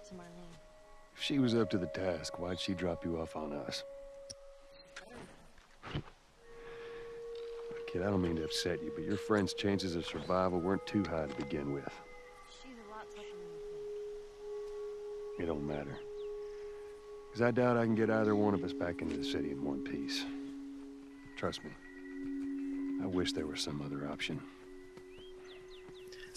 to Marlene. If she was up to the task, why'd she drop you off on us? Kid, I don't mean to upset you, but your friend's chances of survival weren't too high to begin with. She's a lot tougher than you think. It don't matter. Because I doubt I can get either one of us back into the city in one piece. Trust me. I wish there was some other option.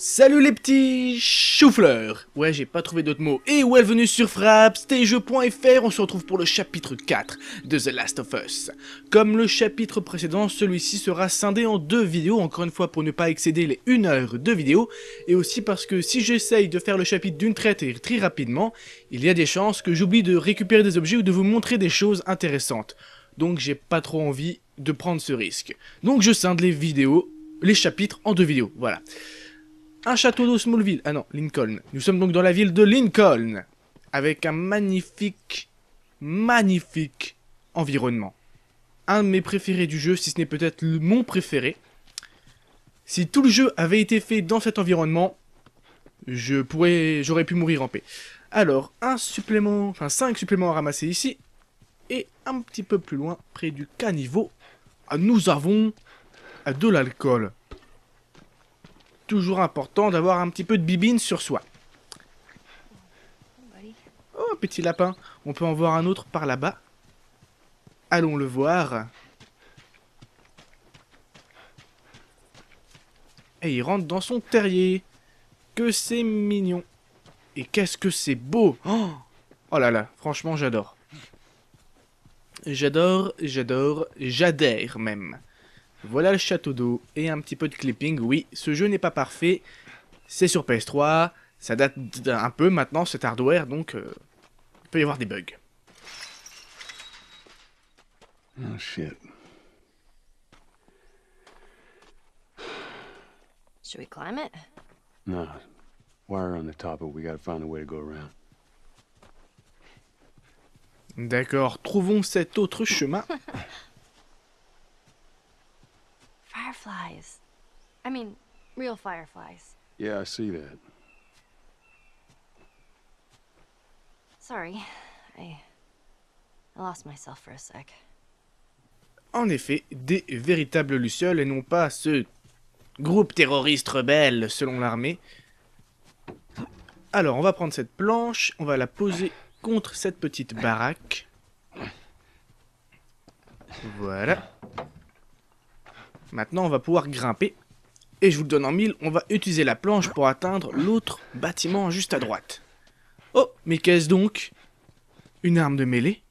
Salut les petits choux-fleurs. Ouais, j'ai pas trouvé d'autres mots. Et bienvenue sur Fraps.jeux.fr, on se retrouve pour le chapitre 4 de The Last of Us. Comme le chapitre précédent, celui-ci sera scindé en 2 vidéos, encore une fois pour ne pas excéder les 1 heure de vidéo, et aussi parce que si j'essaye de faire le chapitre d'une traite et très rapidement, il y a des chances que j'oublie de récupérer des objets ou de vous montrer des choses intéressantes. Donc j'ai pas trop envie de prendre ce risque. Donc je scinde les chapitres en 2 vidéos, voilà. Un château de Smallville, ah non, Lincoln. Nous sommes donc dans la ville de Lincoln, avec un magnifique environnement. Un de mes préférés du jeu, si ce n'est peut-être mon préféré. Si tout le jeu avait été fait dans cet environnement, j'aurais pu mourir en paix. Alors, 5 suppléments à ramasser ici, et un petit peu plus loin, près du caniveau, nous avons de l'alcool. Toujours important d'avoir un petit peu de bibine sur soi. Oh, petit lapin. On peut en voir un autre par là-bas. Allons le voir. Et il rentre dans son terrier. Que c'est mignon. Et qu'est-ce que c'est beau. Oh là là, franchement, j'adore. J'adore même. Voilà le château d'eau et un petit peu de clipping. Oui, ce jeu n'est pas parfait. C'est sur PS3. Ça date un peu maintenant, cet hardware, donc il peut y avoir des bugs. Oh shit. Should we climb it? No. Wire on the top, but we gotta find a way to go around. D'accord, trouvons cet autre chemin. Fireflies. I mean, real fireflies. Yeah, I see that. Sorry, I lost myself for a sec. En effet, des véritables lucioles et non pas ce groupe terroriste rebelle selon l'armée. Alors, on va prendre cette planche, on va la poser contre cette petite baraque. Voilà. Maintenant, on va pouvoir grimper. Et je vous le donne en 1000, on va utiliser la planche pour atteindre l'autre bâtiment juste à droite. Oh, mais qu'est-ce donc? Une arme de mêlée?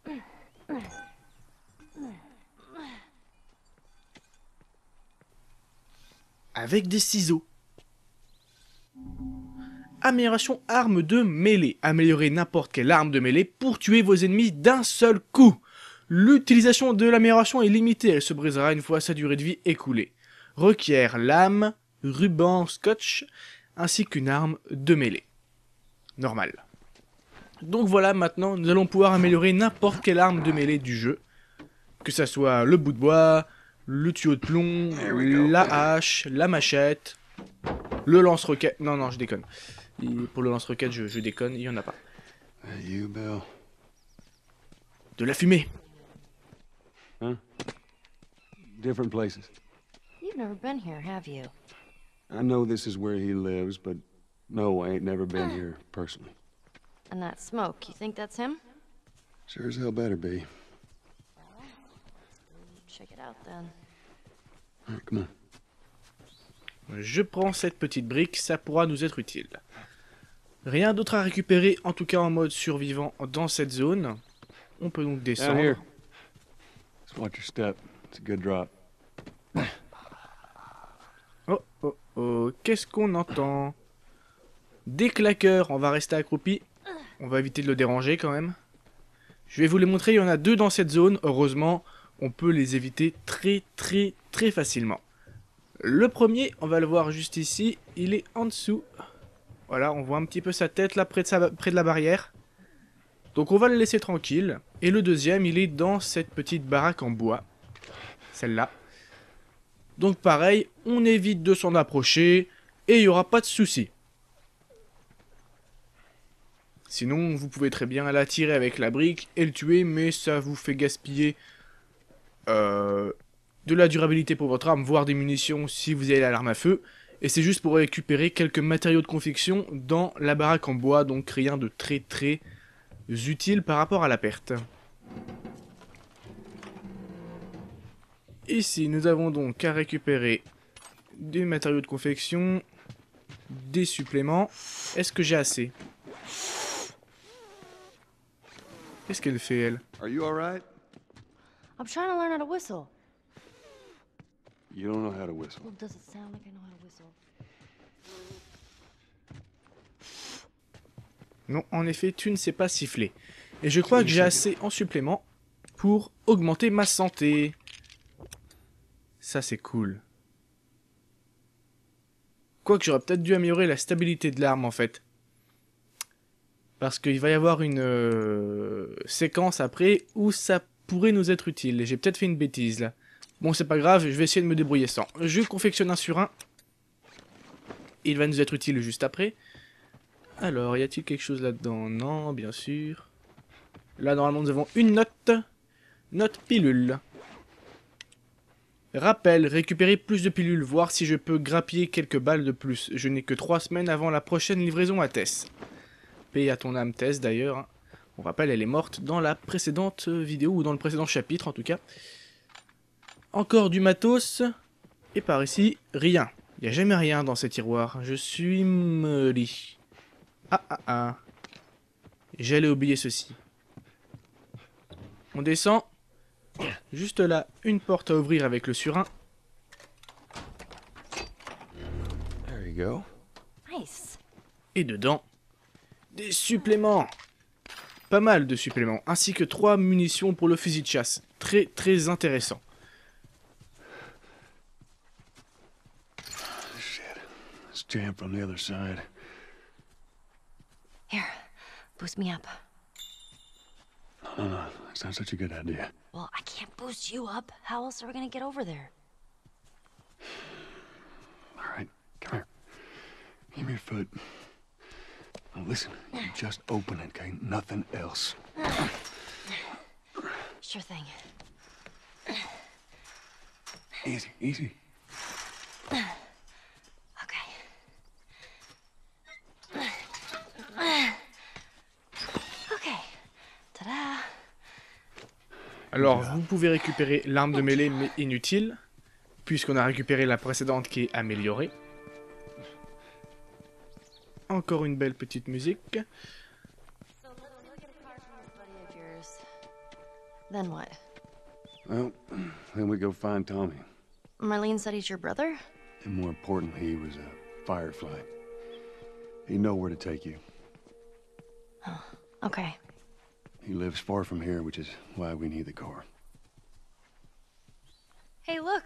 Avec des ciseaux. Amélioration arme de mêlée. Améliorer n'importe quelle arme de mêlée pour tuer vos ennemis d'un seul coup. L'utilisation de l'amélioration est limitée, elle se brisera une fois sa durée de vie écoulée. Requiert lame, ruban, scotch, ainsi qu'une arme de mêlée. Normal. Donc voilà, maintenant nous allons pouvoir améliorer n'importe quelle arme de mêlée du jeu. Que ça soit le bout de bois, le tuyau de plomb, la hache, la machette, le lance-roquette. Non, je déconne. Pour le lance-roquette, je déconne, il n'y en a pas. You, Bill? De la fumée. Huh? Different places. You've never been here, have you? I know this is where he lives, but no, I ain't never been here personally. And that smoke, you think that's him? Sure as hell better be. Check it out then. All right, come on. Je prends cette petite brique, ça pourra nous être utile. Rien d'autre à récupérer, en tout cas en mode survivant dans cette zone. On peut donc Down descendre. here. Just watch your step. It's a good drop. Oh, qu'est-ce qu'on entend? Des claqueurs, on va rester accroupi. On va éviter de le déranger quand même. Je vais vous les montrer, il y en a 2 dans cette zone. Heureusement, on peut les éviter très facilement. Le premier, on va le voir juste ici, il est en dessous. Voilà, on voit un petit peu sa tête là près de la barrière. Donc on va le laisser tranquille. Et le deuxième, il est dans cette petite baraque en bois. Celle-là. Donc pareil, on évite de s'en approcher et il n'y aura pas de souci. Sinon, vous pouvez très bien l'attirer avec la brique et le tuer, mais ça vous fait gaspiller de la durabilité pour votre arme, voire des munitions si vous avez l'arme à feu. Et c'est juste pour récupérer quelques matériaux de confection dans la baraque en bois, donc rien de très très utile par rapport à la perte. Ici, nous avons donc à récupérer des matériaux de confection, des suppléments. Est-ce que j'ai assez? Qu'est-ce qu'elle fait, elle? Are you alright? I'm trying to learn how to whistle. You don't know how to whistle. Well, does it sound like I know how to whistle? Non, en effet, tu ne sais pas siffler. Et je crois que j'ai assez en supplément pour augmenter ma santé. Ça, c'est cool. Quoique j'aurais peut-être dû améliorer la stabilité de l'arme, en fait. Parce qu'il va y avoir une séquence après où ça pourrait nous être utile. Et j'ai peut-être fait une bêtise, là. Bon, c'est pas grave, je vais essayer de me débrouiller sans. Je confectionne un sur un. Il va nous être utile juste après. Alors, y a-t-il quelque chose là-dedans? Non, bien sûr. Là, normalement, nous avons une note. Note pilule. Rappel, récupérer plus de pilules, voir si je peux grappiller quelques balles de plus. Je n'ai que 3 semaines avant la prochaine livraison à Tess. Paix à ton âme, Tess, d'ailleurs. On rappelle, elle est morte dans la précédente vidéo, ou dans le précédent chapitre, en tout cas. Encore du matos. Et par ici, rien. Il n'y a jamais rien dans ces tiroirs. Je suis molly. Ah. J'allais oublier ceci. On descend. Juste là, une porte à ouvrir avec le surin. There you go. Nice. Et dedans, des suppléments. Pas mal de suppléments. Ainsi que 3 munitions pour le fusil de chasse. Très très intéressant. Shit. It's jammed from the other side. Here, boost me up. No. That's not such a good idea. Well, I can't boost you up. How else are we gonna get over there? All right, come here. Give me your foot. Now listen, you just open it, okay? Nothing else. Sure thing. Easy. Okay. Okay. Ta-da! Alors, vous pouvez récupérer l'arme de mêlée, mais inutile. Puisqu'on a récupéré la précédente qui est améliorée. Encore une belle petite musique. So let's look at a card from this buddy of yours. Then what? Well, then we go find Tommy. Marlene said he's your brother? And more importantly, he was a firefly. He'd know where to take you. Oh, okay. He lives far from here, which is why we need the car. Hey, look!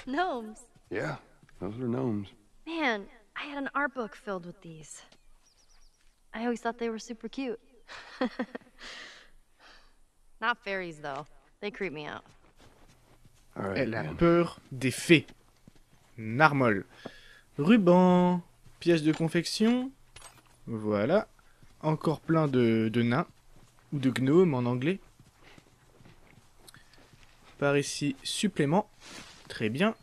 Gnomes. Yeah, those are gnomes. Man, I had an art book filled with these. I always thought they were super cute. Not fairies, though. They creep me out. All right, Elle a man. peur des fées. Narmol. Ruban. Pièce de confection. Voilà. Encore plein de nains. Ou de gnomes en anglais. Par ici, supplément. Très bien.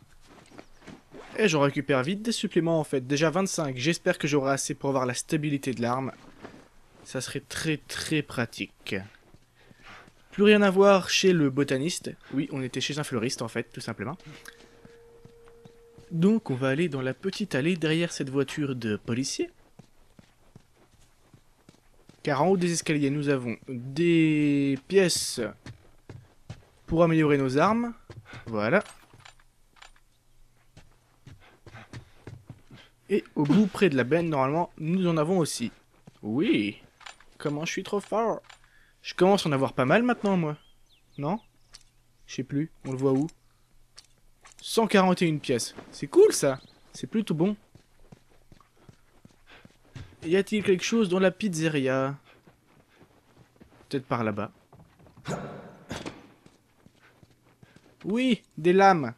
Et j'en récupère vite des suppléments en fait. Déjà 25. J'espère que j'aurai assez pour avoir la stabilité de l'arme. Ça serait très très pratique. Plus rien à voir chez le botaniste. Oui, on était chez un fleuriste en fait, tout simplement. Donc on va aller dans la petite allée derrière cette voiture de policier. Car en haut des escaliers, nous avons des pièces pour améliorer nos armes. Voilà. Et au bout, près de la benne, normalement, nous en avons aussi. Oui. Comment je suis trop fort. Je commence à en avoir pas mal maintenant, moi. Non? Je sais plus. On le voit où? 141 pièces. C'est cool, ça. C'est plutôt bon. Y a-t-il quelque chose dans la pizzeria? Peut-être par là-bas. Oui, des lames.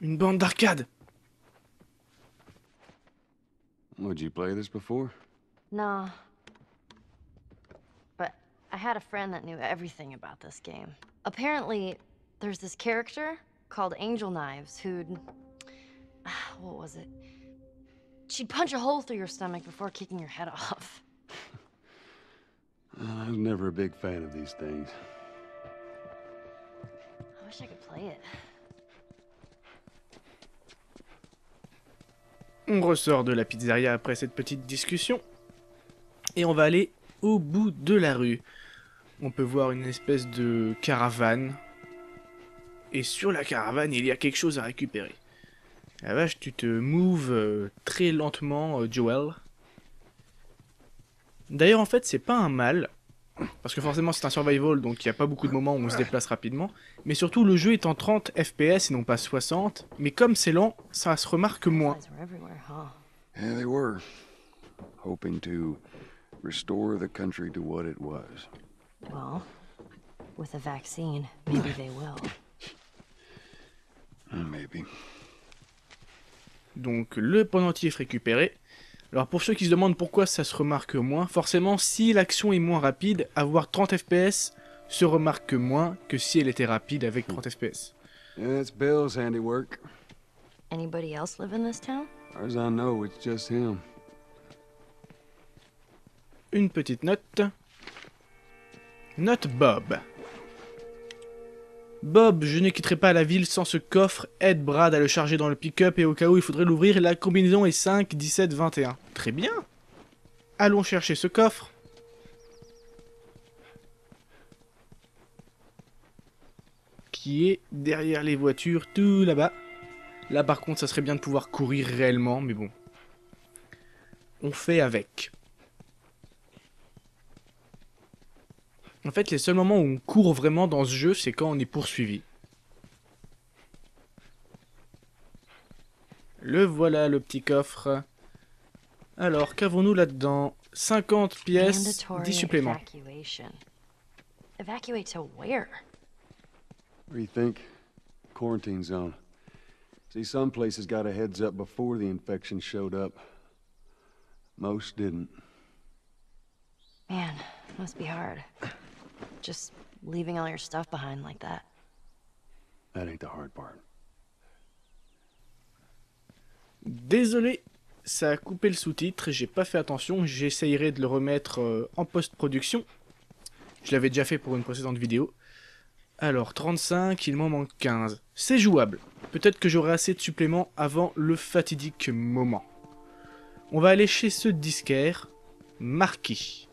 Une bande d'arcade. Would you play this before? No. But I had a friend that knew everything about this game. Apparently, there's this character called Angel Knives who'd... what was it? She'd punch a hole through your stomach before kicking your head off. I was never a big fan of these things. I wish I could play it. On ressort de la pizzeria après cette petite discussion. Et on va aller au bout de la rue. On peut voir une espèce de caravane. Et sur la caravane, il y a quelque chose à récupérer. La vache, tu te moves très lentement, Joel. D'ailleurs, en fait, c'est pas un mal. Parce que forcément, c'est un survival, donc il n'y a pas beaucoup de moments où on se déplace rapidement. Mais surtout, le jeu est en 30 FPS et non pas 60. Mais comme c'est lent, ça se remarque moins. Guys were everywhere, huh? Yeah, they were. Hoping to restore the country to what it was. Well, with a vaccine, maybe they will. Maybe. Donc le pendentif récupéré. Alors pour ceux qui se demandent pourquoi ça se remarque moins, forcément si l'action est moins rapide, avoir 30 FPS se remarque moins que si elle était rapide avec 30 FPS. Yeah, it's Bill's handiwork. Anybody else live in this town? As far as I know, it's just him. Une petite note. Note Bob. Bob, je ne quitterai pas la ville sans ce coffre, aide Brad à le charger dans le pick-up et au cas où il faudrait l'ouvrir, la combinaison est 5, 17, 21. Très bien. Allons chercher ce coffre. Qui est derrière les voitures, tout là-bas. Là par contre, ça serait bien de pouvoir courir réellement, mais bon. On fait avec. En fait, les seuls moments où on court vraiment dans ce jeu, c'est quand on est poursuivi. Le voilà, le petit coffre. Alors, qu'avons-nous là-dedans? 50 pièces, 10 Mandatory suppléments. evacuation. Evacuate to where? What do you think? Quarantine zone. See, some places got a heads up before the infection showed up. Most didn't. Man, must be hard. Just leaving all your stuff behind like that. That ain't the hard part. Désolé, ça a coupé le sous-titre, j'ai pas fait attention, j'essayerai de le remettre en post-production. Je l'avais déjà fait pour une précédente vidéo. Alors, 35, il m'en manque 15. C'est jouable. Peut-être que j'aurai assez de suppléments avant le fatidique moment. On va aller chez ce disquaire, Marquis.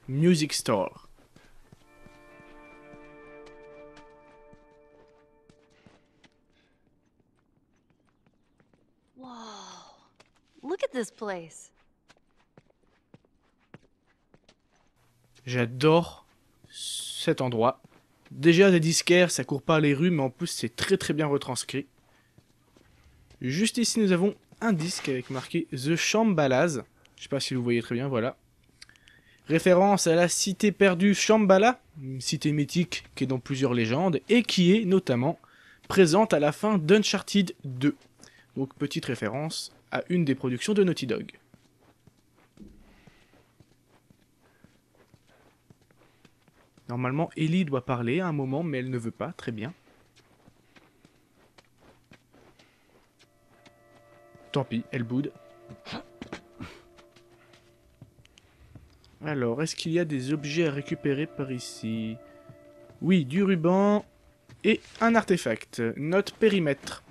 Music Store. Whoa. Look at this place. J'adore cet endroit. Déjà des disquaires, ça court pas les rues, mais en plus c'est très très bien retranscrit. Juste ici nous avons un disque avec marqué The Shambhalas. Je sais pas si vous voyez très bien, voilà. Référence à la cité perdue Shambhala, une cité mythique qui est dans plusieurs légendes, et qui est notamment présente à la fin d'Uncharted 2. Donc petite référence à une des productions de Naughty Dog. Normalement, Ellie doit parler à un moment, mais elle ne veut pas, très bien. Tant pis, elle boude. Alors, est-ce qu'il y a des objets à récupérer par ici? Oui, du ruban et un artefact. Note périmètre.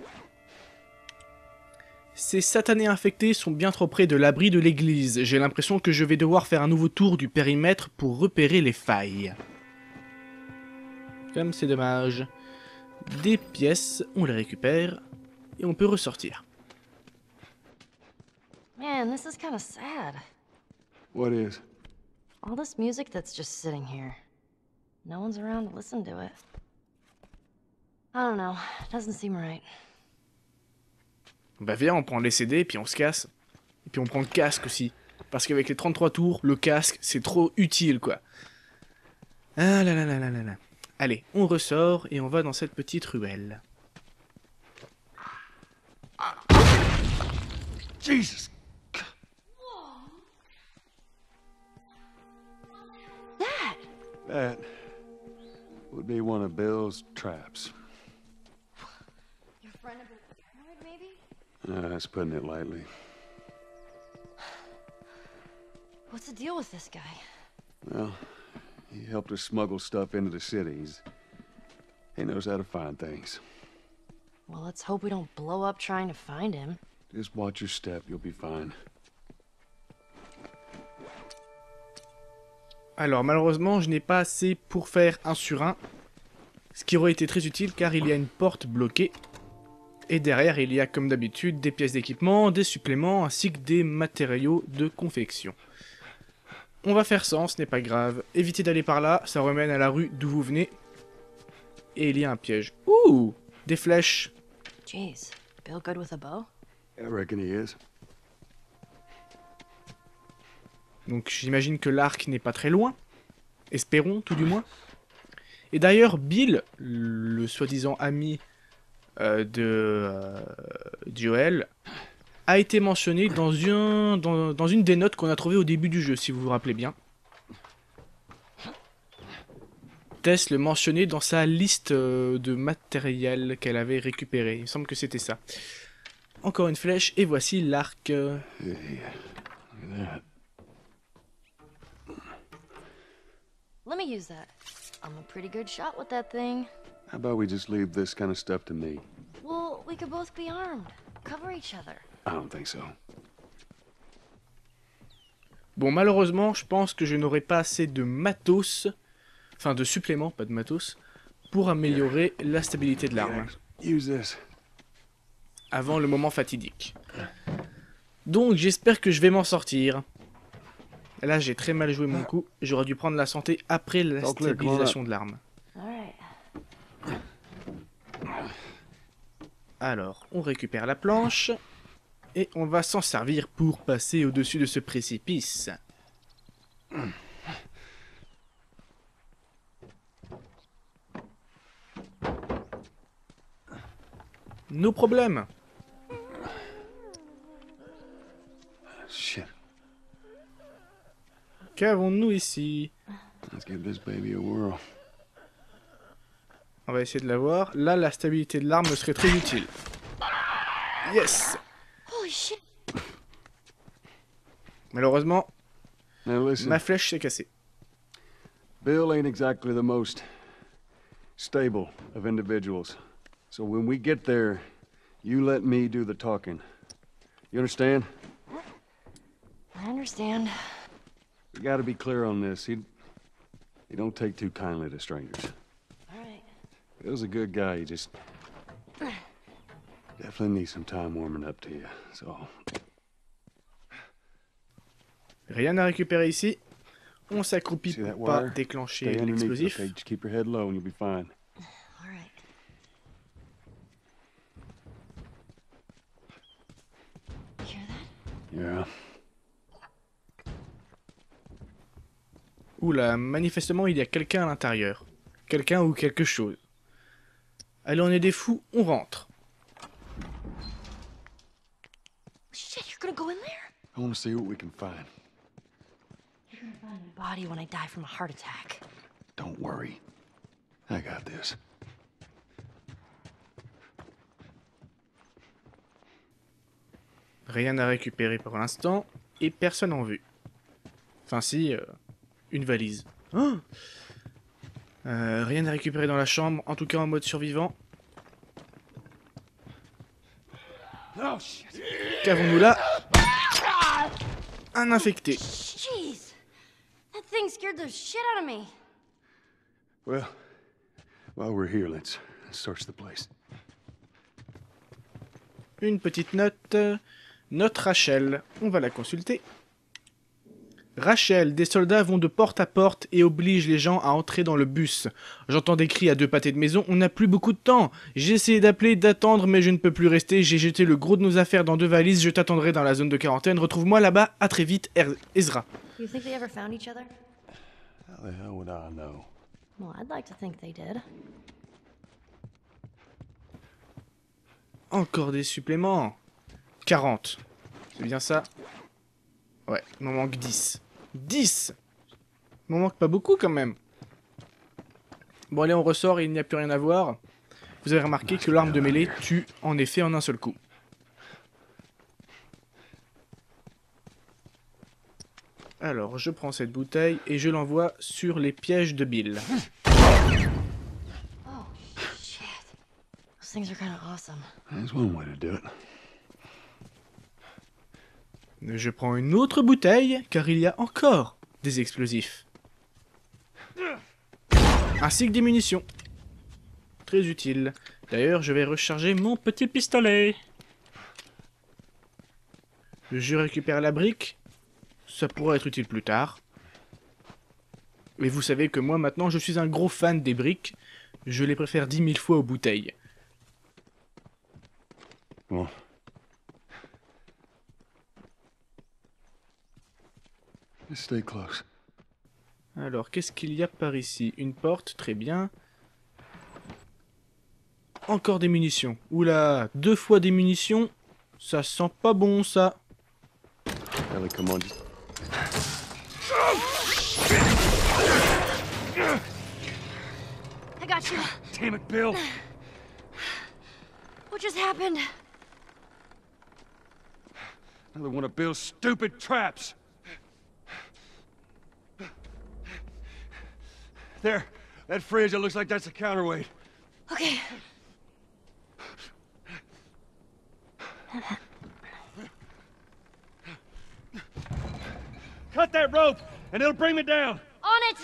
Ces satanés infectés sont bien trop près de l'abri de l'église. J'ai l'impression que je vais devoir faire un nouveau tour du périmètre pour repérer les failles. Comme c'est dommage. Des pièces, on les récupère et on peut ressortir. Man, this is kind of sad. What is? All this music that's just sitting here. No one's around to listen to it. I don't know. Doesn't seem right. Bah viens, on prend les CD et puis on se casse. Et puis on prend le casque aussi. Parce qu'avec les 33 tours, le casque, c'est trop utile, quoi. Ah là là là là là là. Allez, on ressort et on va dans cette petite ruelle. Jesus! Dad! That would be one of Bill's traps. Your friend a bit paranoid, maybe? That's putting it lightly. What's the deal with this guy? Well, he helped us smuggle stuff into the cities. He knows how to find things. Well, let's hope we don't blow up trying to find him. Just watch your step, you'll be fine. Alors malheureusement je n'ai pas assez pour faire 1 sur 1, ce qui aurait été très utile car il y a une porte bloquée. Et derrière il y a comme d'habitude des pièces d'équipement, des suppléments ainsi que des matériaux de confection. On va faire sans, ce n'est pas grave. Évitez d'aller par là, ça remène à la rue d'où vous venez. Et il y a un piège. Ouh! Des flèches. Jeez, Bill good with a bow? I reckon he is. Donc j'imagine que l'arc n'est pas très loin. Espérons, tout du moins. Et d'ailleurs, Bill, le soi-disant ami de Joel, a été mentionné dans une des notes qu'on a trouvées au début du jeu, si vous vous rappelez bien. Tess le mentionnait dans sa liste de matériel qu'elle avait récupéré. Il me semble que c'était ça. Encore une flèche, et voici l'arc. Hey, look at that. Let me use that. I'm a pretty good shot with that thing. How about we just leave this kind of stuff to me? Well, we could both be armed. Cover each other. I don't think so. Bon, malheureusement, je pense que je n'aurai pas assez de matos, enfin de suppléments, pas de matos, pour améliorer la stabilité de l'arme, Use this. avant le moment fatidique. Donc, j'espère que je vais m'en sortir. Là, j'ai très mal joué mon coup, j'aurais dû prendre la santé après la stabilisation de l'arme. Alright. Alors, on récupère la planche, et on va s'en servir pour passer au-dessus de ce précipice. Nos problèmes. Shit. Qu'avons-nous ici? Let's give this baby a whirl. On va essayer de la voir. Là, la stabilité de l'arme me serait très utile. Yes! Holy shit! Malheureusement, Now listen, ma flèche s'est cassée. Bill ain't exactly the most stable of individuals. So when we get there, you let me do the talking. You understand? I understand. We gotta be clear on this. He don't take too kindly to strangers. Alright. Bill's a good guy, he just definitely needs some time warming up to you, so. Rien à récupérer ici. On s'accroupit See that pour pas wire? déclencher Stay underneath, l'explosif. okay? Just keep your head low and you'll be fine. Alright. You hear that? Yeah. Oula, manifestement il y a quelqu'un à l'intérieur. Quelqu'un ou quelque chose. Allez, on est des fous, on rentre. Shit, you're gonna go in there? I wanna see what we can find. You're gonna find my body when I die from a heart attack. Don't worry. I got this. Rien à récupérer pour l'instant, et personne en vue. Enfin si, une valise. Oh rien à récupérer dans la chambre, en tout cas en mode survivant. Oh shit. Qu'avons-nous là? Un infecté. Jeez! That thing scared the shit out of me. Well, while we're here, let's search the place. Une petite note. Note Rachel. On va la consulter. Rachel, des soldats vont de porte à porte et obligent les gens à entrer dans le bus. J'entends des cris à 2 pâtés de maison, on n'a plus beaucoup de temps. J'ai essayé d'appeler, d'attendre, mais je ne peux plus rester. J'ai jeté le gros de nos affaires dans 2 valises, je t'attendrai dans la zone de quarantaine. Retrouve-moi là-bas, à très vite, Ezra. You think they ever found each other? How the hell would I know? Well, I'd like to think they did. Encore des suppléments. 40. C'est bien ça? Ouais, il m'en manque 10. 10! Il m'en manque pas beaucoup quand même. Bon allez, on ressort et il n'y a plus rien à voir. Vous avez remarqué que l'arme de mêlée tue en effet en un seul coup. Alors, je prends cette bouteille et je l'envoie sur les pièges de Bill. Oh, shit. Those things are kind of awesome. That's one way to do it. Je prends une autre bouteille, car il y a encore des explosifs. Ainsi que des munitions. Très utile. D'ailleurs, je vais recharger mon petit pistolet. Je récupère la brique. Ça pourra être utile plus tard. Et vous savez que moi, maintenant, je suis un gros fan des briques. Je les préfère 10 000 fois aux bouteilles. Bon. Just stay close. Alors, qu'est-ce qu'il y a par ici? Une porte, très bien. Encore des munitions. Oula, 2 fois des munitions. Ça sent pas bon, ça. Ellie, come on. I got you. Damn it, Bill! What just happened? Another one of Bill's stupid traps. There, that fridge, it looks like that's a counterweight. Okay. Cut that rope, and it'll bring me down. On it!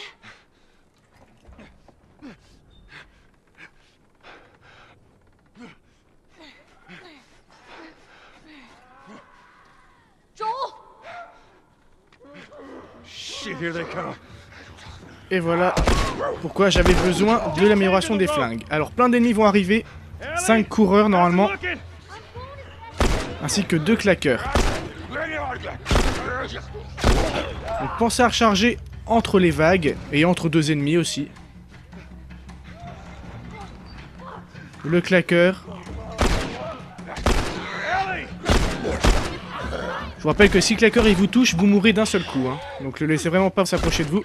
Joel? Shit, here they come. Et voilà pourquoi j'avais besoin de l'amélioration des flingues. Alors plein d'ennemis vont arriver, 5 coureurs normalement, ainsi que 2 claqueurs. Donc pensez à recharger entre les vagues et entre 2 ennemis aussi. Le claqueur. Je vous rappelle que si claqueur il vous touche, vous mourrez d'un seul coup. Hein. Donc ne laissez vraiment pas s'approcher de vous.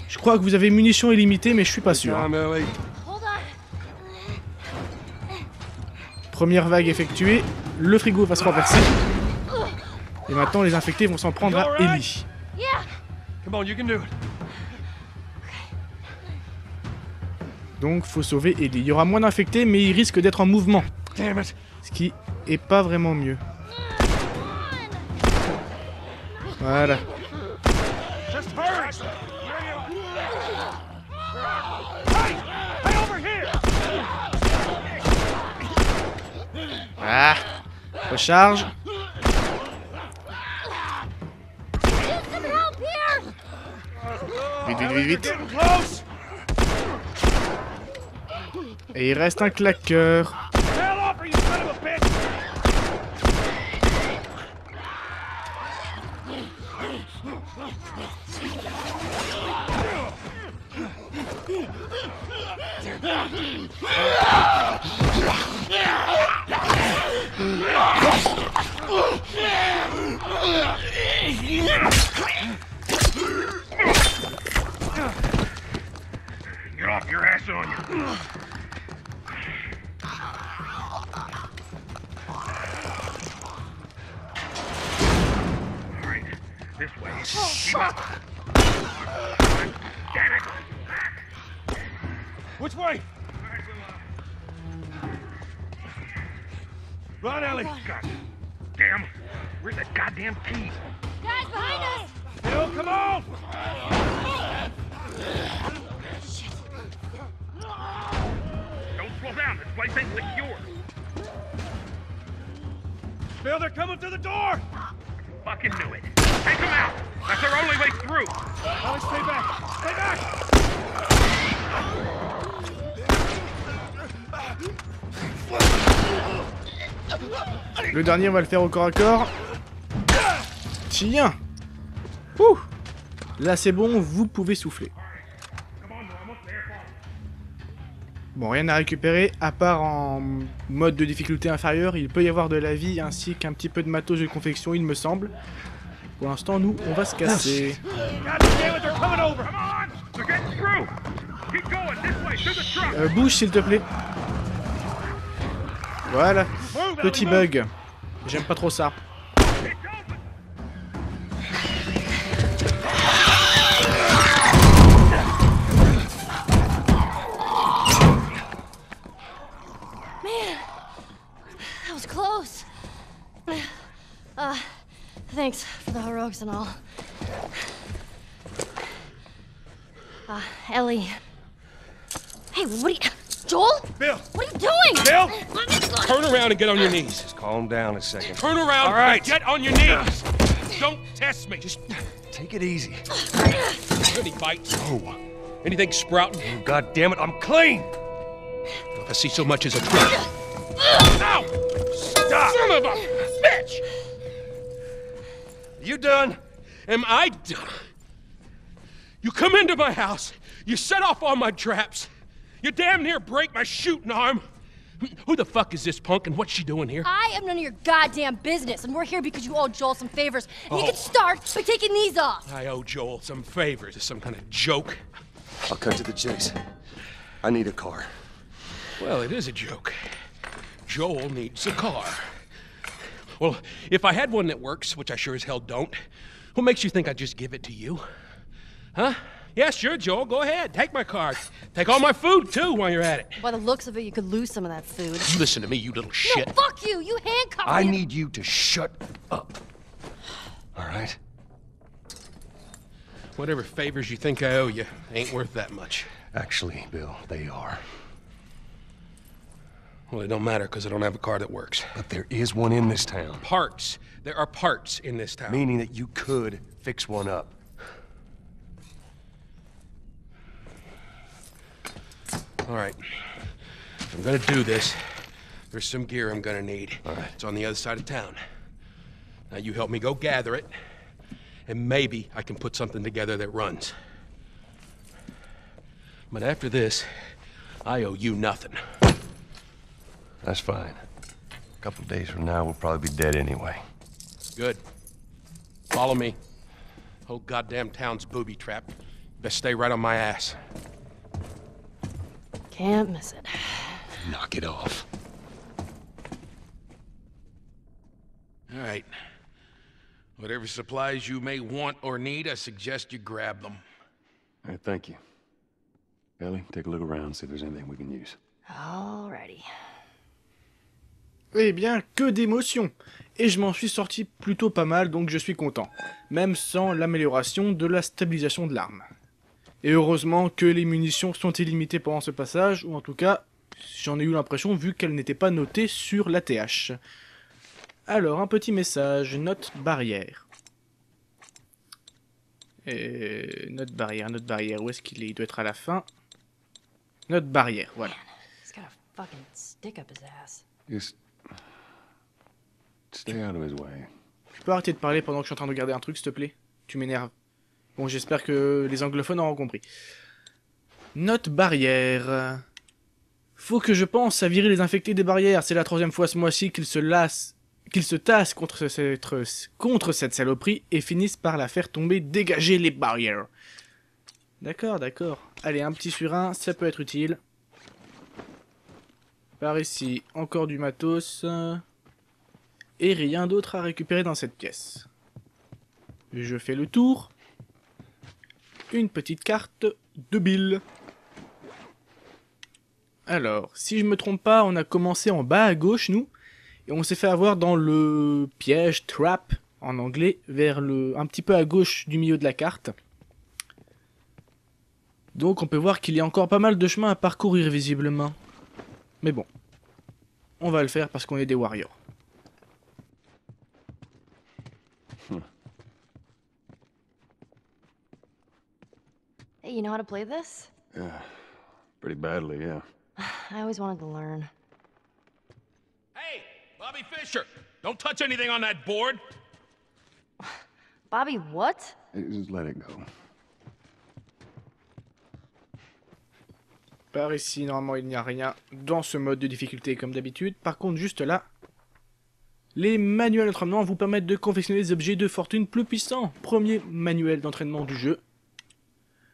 Je crois que vous avez munitions illimitées, mais je suis pas sûr. Hein. Hold on. Première vague effectuée, le frigo va se renverser. Et maintenant, les infectés vont s'en prendre à Ellie. Yeah. Come on, you can do it. Donc, faut sauver Ellie. Il y aura moins d'infectés, mais il risque d'être en mouvement. Damn it. Ce qui est pas vraiment mieux. Voilà. Just hurry. Hey, hey, over here. Ah. Recharge. Some help here. Vite, vite, vite, vite. Getting close. Et il reste un claqueur. Hell off, you son of a bitch. Get off your ass on you. All right, this way. Keep up. Damn it. Which way? Run, Ellie. God damn. Where's that goddamn key? Guys, behind us. Bill, come on. Don't slow down. This place ain't secure. Bill, they're coming through the door. Fucking knew it. Take them out. That's our only way through. Ellie, stay back. Stay back. Le dernier, on va le faire au corps à corps. Tiens. Ouh. Là, c'est bon, vous pouvez souffler. Bon, rien à récupérer, à part en mode de difficulté inférieure, il peut y avoir de la vie ainsi qu'un petit peu de matos de confection, il me semble. Pour l'instant, nous, on va se casser. God damn it, they're coming over! Come on! They're getting through! Keep going, this way, to the truck! Bouge, s'il te plaît. Voilà, petit bug. J'aime pas trop ça. It's open! Man, that was close. Thanks for the heroics and all. Ellie. Hey, what are you... Joel? Bill! What are you doing? Bill! Let me go. Turn around and get on your knees. Just calm down a second. Turn around All right. and get on your knees. Don't test me. Just Take it easy. any bites. Oh. Anything sprouting? Oh, God damn it, I'm clean! If I see so much as a twitch. Ow! Stop! Son of a bitch! You done? Am I done? You come into my house, you set off all my traps, you damn near break my shooting arm. Who the fuck is this punk and what's she doing here? I am none of your goddamn business, and we're here because you owe Joel some favors. And you Oh. can start by taking these off. I owe Joel some favors. Is some kind of joke? I'll cut to the chase. I need a car. Well, it is a joke. Joel needs a car. Well, if I had one that works, which I sure as hell don't, what makes you think I'd just give it to you? Huh? Yeah, sure, Joel, go ahead. Take my car. Take all my food, too, while you're at it. By the looks of it, you could lose some of that food. You listen to me, you little shit. No, fuck you! You handcuffed me. I need you to shut up. All right? Whatever favors you think I owe you ain't worth that much. Actually, Bill, they are. Well, it don't matter, because I don't have a car that works. But there is one in this town. Parts. There are parts in this town. Meaning that you could fix one up. All right. If I'm gonna do this, there's some gear I'm gonna need. All right. It's on the other side of town. Now you help me go gather it, and maybe I can put something together that runs. But after this, I owe you nothing. That's fine. A couple days from now, we'll probably be dead anyway. Good. Follow me. Whole goddamn town's booby trapped. Best stay right on my ass. Can't miss it. Knock it off. All right. Whatever supplies you may want or need, I suggest you grab them. All right, thank you. Ellie, take a look around, see if there's anything we can use. Alrighty. Eh bien, que d'émotions! Et je m'en suis sorti plutôt pas mal, donc je suis content. Même sans l'amélioration de la stabilisation de l'arme. Et heureusement que les munitions sont illimitées pendant ce passage, ou en tout cas, j'en ai eu l'impression vu qu'elles n'étaient pas notées sur la TH. Alors, un petit message, note barrière. Note barrière, où est-ce qu'il est? Il doit être à la fin. Note barrière, voilà. He's got a fucking stick up his ass. Just stay out of his way. Tu peux arrêter de parler pendant que je suis en train de regarder un truc, s'il te plaît? Tu m'énerves. Bon, j'espère que les anglophones auront compris. Note barrière. Faut que je pense à virer les infectés des barrières. C'est la 3e fois ce mois-ci qu'ils se tassent contre cette saloperie et finissent par la faire tomber. Dégager les barrières. D'accord, d'accord. Allez, un petit surin, ça peut être utile. Par ici, encore du matos. Et rien d'autre à récupérer dans cette pièce. Je fais le tour. Une petite carte de Bill. Alors, si je me trompe pas, on a commencé en bas à gauche, nous. Et on s'est fait avoir dans le piège, trap, en anglais, un petit peu à gauche du milieu de la carte. Donc on peut voir qu'il y a encore pas mal de chemin à parcourir, visiblement. Mais bon, on va le faire parce qu'on est des warriors. Hey, you know how to play this? Pretty badly, yeah. I always wanted to learn. Hey, Bobby Fischer, don't touch anything on that board. Bobby, what? Just let it go. Par ici, normalement, il n'y a rien dans ce mode de difficulté comme d'habitude. Par contre, juste là, les manuels d'entraînement vous permettent de confectionner des objets de fortune plus puissants. Premier manuel d'entraînement du jeu.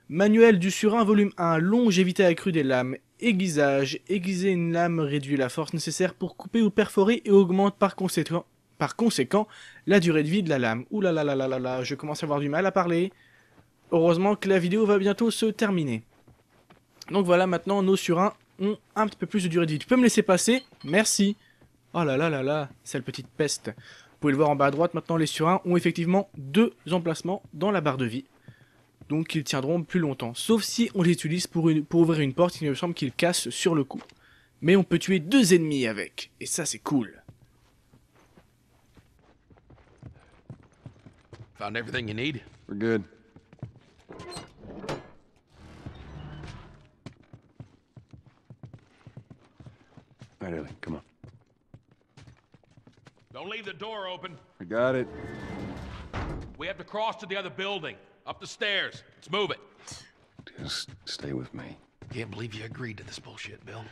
Manuel du Surin, volume 1, longévité accrue des lames. Aiguisage. Aiguiser une lame réduit la force nécessaire pour couper ou perforer et augmente par conséquent la durée de vie de la lame. Ouh là là là là là là, je commence à avoir du mal à parler. Heureusement que la vidéo va bientôt se terminer. Donc voilà, maintenant nos surins ont un petit peu plus de durée de vie. Tu peux me laisser passer? Merci. Oh là là là là, sale petite peste. Vous pouvez le voir en bas à droite, maintenant les surins ont effectivement 2 emplacements dans la barre de vie. Donc ils tiendront plus longtemps. Sauf si on les utilise pour ouvrir une porte, il me semble qu'ils cassent sur le coup. Mais on peut tuer 2 ennemis avec. Et ça c'est cool. Found everything you need? We're good. All right, Ellie, come on. Don't leave the door open. I got it. We have to cross to the other building. Up the stairs. Let's move it. Just stay with me. Can't believe you agreed to this bullshit, Bill.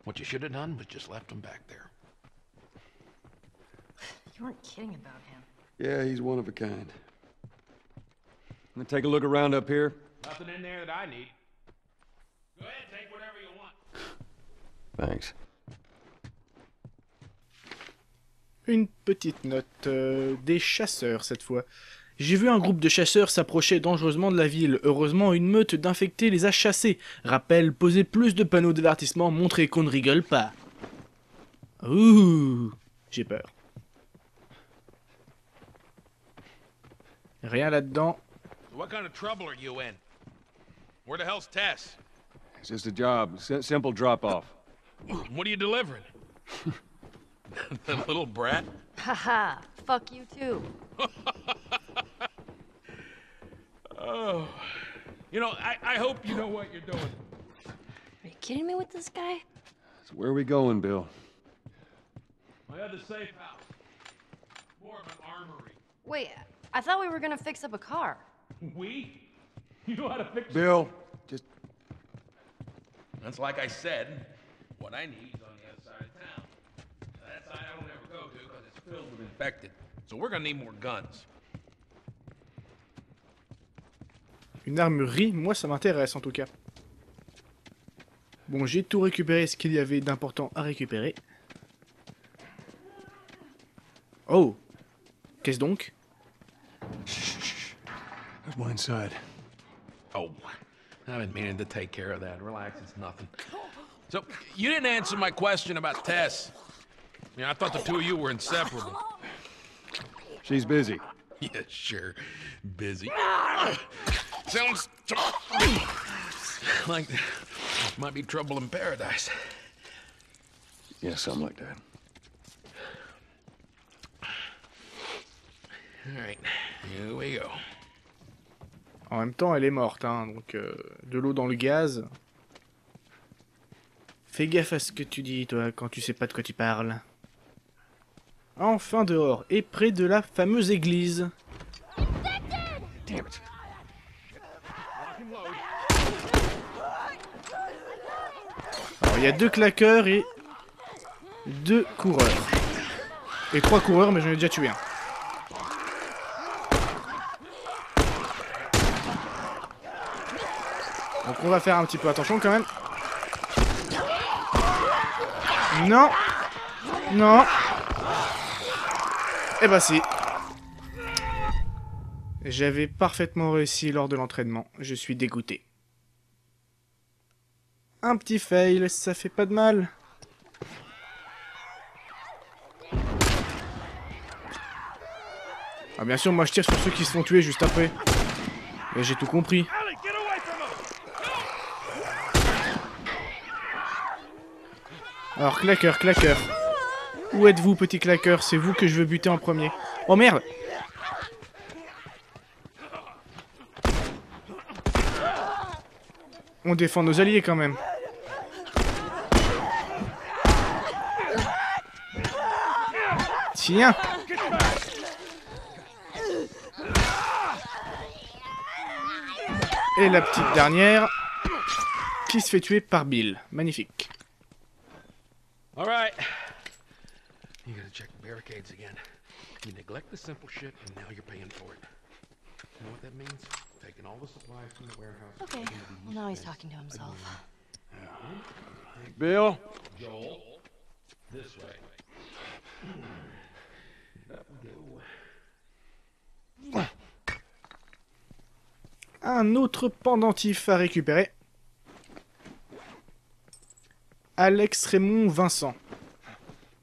What you should have done was just left him back there. You weren't kidding about him. Yeah, he's one of a kind. Wanna take a look around up here? Nothing in there that I need. Go ahead, take whatever you want. Thanks. Une petite note des chasseurs cette fois. J'ai vu un groupe de chasseurs s'approcher dangereusement de la ville. Heureusement, une meute d'infectés les a chassés. Rappel, poser plus de panneaux d'avertissement, montrer qu'on ne rigole pas. Ouh, j'ai peur. Rien là-dedans. What kind of trouble are you in? Where the hell's Tess? It's just a job. Simple drop-off. What are you delivering? That little brat? Haha, fuck you too. Oh. You know, I hope you know what you're doing. Are you kidding me with this guy? So where are we going, Bill? My other safe house. More of an armory. Wait, I thought we were gonna fix up a car. We? You know how to fix it? Bill, just... That's like I said. What I need is on the other side of town. That side I don't ever go to because it's filled with infected. So we're gonna need more guns. Une armurerie, moi ça m'intéresse en tout cas. Bon, j'ai tout récupéré ce qu'il y avait d'important à récupérer. Oh, qu'est-ce donc? There's one inside. Oh, I've been meaning to take care of that. Relax, it's nothing. So, you didn't answer my question about Tess. I mean, I thought the two of you were inseparable. She's busy. Yeah, sure. Busy. Sounds like there might be trouble in paradise. Yeah, something like that. All right, here we go. En même temps, elle est morte, hein, donc de l'eau dans le gaz. Fais gaffe à ce que tu dis, toi, quand tu sais pas de quoi tu parles. Enfin dehors, et près de la fameuse église. Damn it. Alors, il y a 2 claqueurs et 2 coureurs. Et 3 coureurs, mais j'en ai déjà tué un. Donc on va faire un petit peu attention quand même. Non. Non. Eh bah si. J'avais parfaitement réussi lors de l'entraînement. Je suis dégoûté. Un petit fail, ça fait pas de mal. Ah bien sûr, moi je tire sur ceux qui se font tuer juste après. Mais j'ai tout compris. Alors, claqueur, claqueur. Où êtes-vous, petit claqueur? C'est vous que je veux buter en premier. Oh merde! On défend nos alliés quand même. Tiens! Et la petite dernière qui se fait tuer par Bill. Magnifique. All right. You gotta check the barricades again. You neglect the simple shit, and now you're paying for it. You know what that means? Taking all the supplies from the warehouse. Okay, well now he's talking to himself. Bill? Joel, this way. Up we go. Un autre pendentif à récupérer. Alex Raymond Vincent.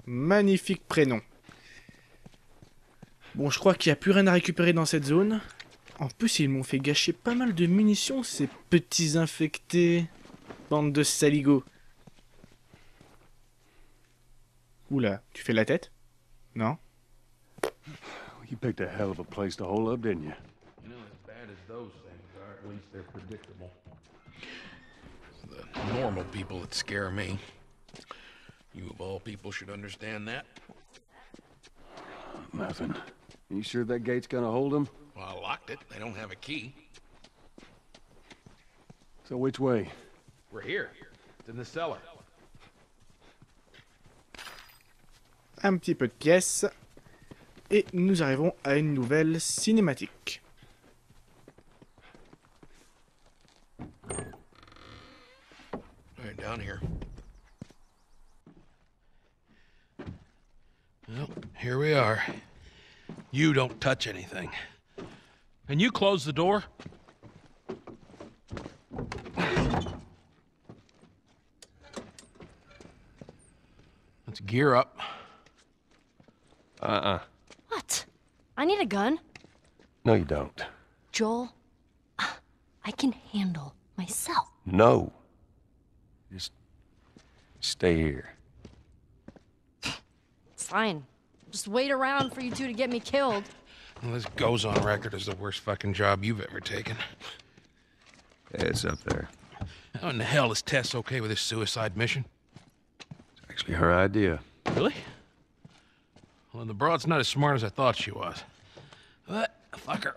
Magnifique prénom. Bon, je crois qu'il n'y a plus rien à récupérer dans cette zone. En plus, ils m'ont fait gâcher pas mal de munitions, ces petits infectés. Bande de saligots. Oula, tu fais la tête? Non? You picked a hell of a place to hole up, didn't you? You know, as bad as those things are, at least they're predictable. It's the normal people that scare me. You of all people should understand that. Nothing. You sure that gate's gonna hold them? Well, I locked it. They don't have a key. So which way? We're here. It's in the cellar. Un petit peu de pièces. Et nous arrivons à une nouvelle cinématique. All right, down here. Well, here we are. You don't touch anything. And you close the door? Let's gear up. What? I need a gun. No, you don't. Joel, I can handle myself. No. Just stay here. Fine. Just wait around for you two to get me killed. Well, this goes on record as the worst fucking job you've ever taken. It's up there. How in the hell is Tess okay with this suicide mission? It's actually her idea. Really? Well, the broad's not as smart as I thought she was. But, fuck her.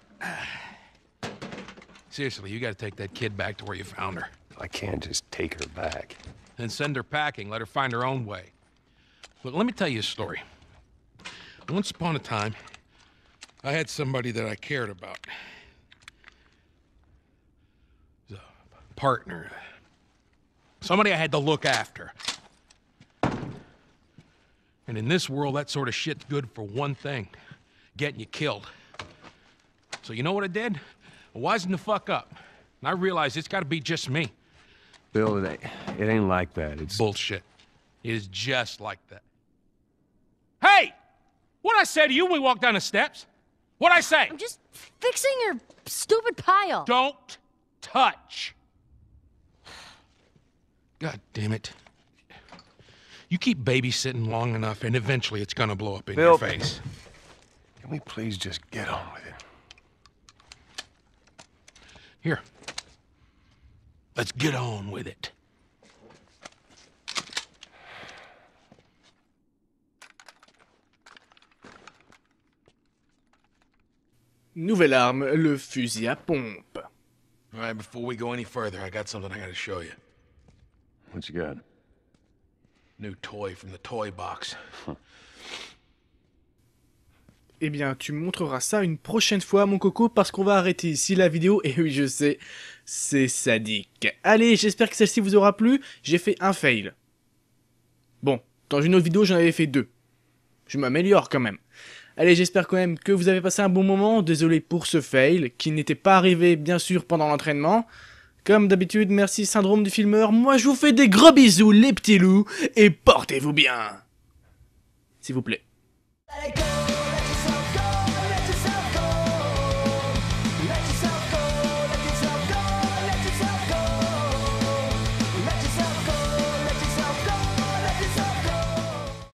Seriously, you gotta take that kid back to where you found her. I can't just take her back. Then send her packing, let her find her own way. Look, let me tell you a story. Once upon a time, I had somebody that I cared about. It was a partner. Somebody I had to look after. And in this world, that sort of shit's good for one thing. Getting you killed. So you know what I did? I wisened the fuck up. And I realized it's gotta be just me. Bill, it ain't like that. It's... Bullshit. It is just like that. Hey! What'd I say to you when we walked down the steps? What'd I say? I'm just fixing your stupid pile. Don't touch. God damn it. You keep babysitting long enough, and eventually it's gonna blow up in Bill, your face. Can we please just get on with it? Here. Let's get on with it. Nouvelle arme, le fusil à pompe. All right, before we go any further, I got something I gotta show you. What you got? New toy from the toy box. Eh bien, tu me montreras ça une prochaine fois, mon coco, parce qu'on va arrêter ici la vidéo. Et oui, je sais, c'est sadique. Allez, j'espère que celle-ci vous aura plu. J'ai fait un fail. Bon, dans une autre vidéo, j'en avais fait 2. Je m'améliore quand même. Allez, j'espère quand même que vous avez passé un bon moment. Désolé pour ce fail, qui n'était pas arrivé, bien sûr, pendant l'entraînement. Comme d'habitude, merci Syndrome du Filmeur. Moi, je vous fais des gros bisous, les petits loups, et portez-vous bien. S'il vous plaît. Let it go.